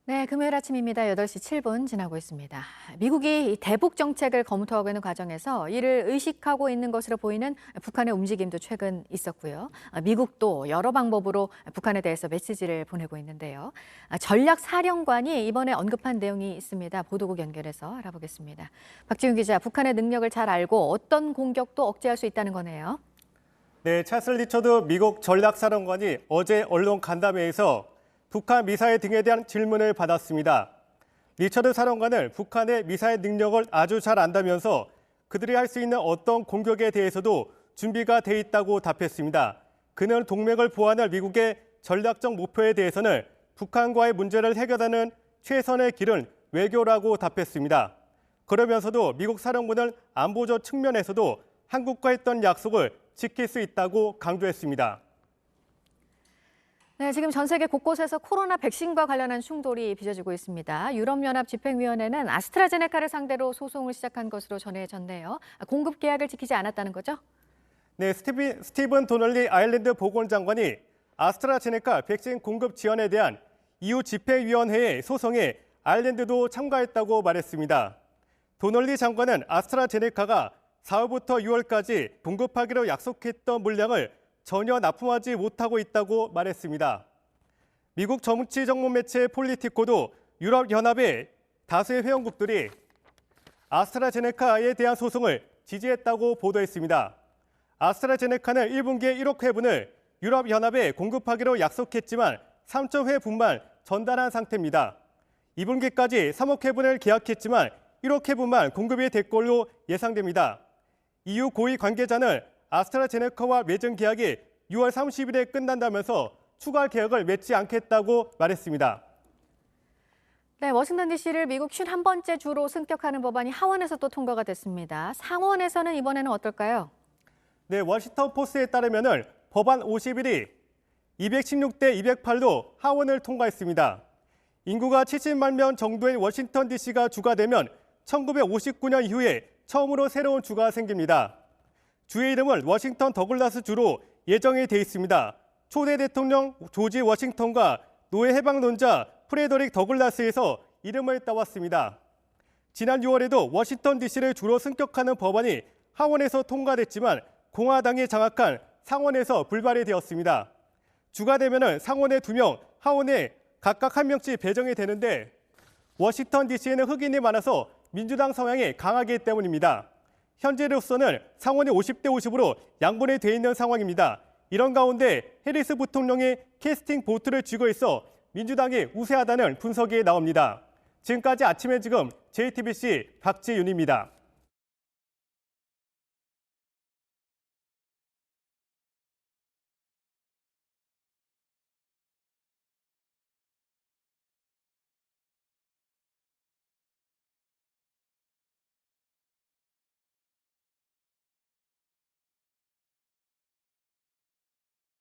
네, 금요일 아침입니다. 8시 7분 지나고 있습니다. 미국이 이 대북 정책을 검토하고 있는 과정에서 이를 의식하고 있는 것으로 보이는 북한의 움직임도 최근 있었고요. 미국도 여러 방법으로 북한에 대해서 메시지를 보내고 있는데요. 전략사령관이 이번에 언급한 내용이 있습니다. 보도국 연결해서 알아보겠습니다. 박지훈 기자, 북한의 능력을 잘 알고 어떤 공격도 억제할 수 있다는 거네요. 네, 찰스 리처드 미국 전략사령관이 어제 언론 간담회에서 북한 미사일 등에 대한 질문을 받았습니다. 리처드 사령관은 북한의 미사일 능력을 아주 잘 안다면서 그들이 할 수 있는 어떤 공격에 대해서도 준비가 돼 있다고 답했습니다. 그는 동맹을 보완할 미국의 전략적 목표에 대해서는 북한과의 문제를 해결하는 최선의 길은 외교라고 답했습니다. 그러면서도 미국 사령부는 안보적 측면에서도 한국과 했던 약속을 지킬 수 있다고 강조했습니다. 네, 지금 전 세계 곳곳에서 코로나 백신과 관련한 충돌이 빚어지고 있습니다. 유럽연합 집행위원회는 아스트라제네카를 상대로 소송을 시작한 것으로 전해졌네요. 공급 계약을 지키지 않았다는 거죠? 네, 스티븐 도널리 아일랜드 보건장관이 아스트라제네카 백신 공급 지연에 대한 EU 집행위원회의 소송에 아일랜드도 참가했다고 말했습니다. 도널리 장관은 아스트라제네카가 4월부터 6월까지 공급하기로 약속했던 물량을 전혀 납품하지 못하고 있다고 말했습니다. 미국 정치 전문 매체 폴리티코도 유럽연합의 다수의 회원국들이 아스트라제네카에 대한 소송을 지지했다고 보도했습니다. 아스트라제네카는 1분기에 1억 회분을 유럽연합에 공급하기로 약속했지만 3천 회분만 전달한 상태입니다. 2분기까지 3억 회분을 계약했지만 1억 회분만 공급이 될 걸로 예상됩니다. EU 고위 관계자는 아스트라제네카와 맺은 계약이 6월 30일에 끝난다면서 추가 계약을 맺지 않겠다고 말했습니다. 네, 워싱턴 DC를 미국 51번째 주로 승격하는 법안이 하원에서 또 통과가 됐습니다. 상원에서는 이번에는 어떨까요? 네, 워싱턴 포스트에 따르면 법안 51이 216대 208로 하원을 통과했습니다. 인구가 70만 명 정도의 워싱턴 DC가 주가 되면 1959년 이후에 처음으로 새로운 주가 생깁니다. 주의 이름은 워싱턴 더글라스 주로 예정이 돼 있습니다. 초대 대통령 조지 워싱턴과 노예 해방론자 프레더릭 더글라스에서 이름을 따왔습니다. 지난 6월에도 워싱턴 DC를 주로 승격하는 법안이 하원에서 통과됐지만 공화당이 장악한 상원에서 불발이 되었습니다. 주가 되면 상원에 2명, 하원에 각각 1명씩 배정이 되는데 워싱턴 DC에는 흑인이 많아서 민주당 성향이 강하기 때문입니다. 현재로서는 상원이 50대 50으로 양분이 돼 있는 상황입니다. 이런 가운데 해리스 부통령이 캐스팅 보트를 쥐고 있어 민주당이 우세하다는 분석이 나옵니다. 지금까지 아침에 지금 JTBC 박지윤입니다.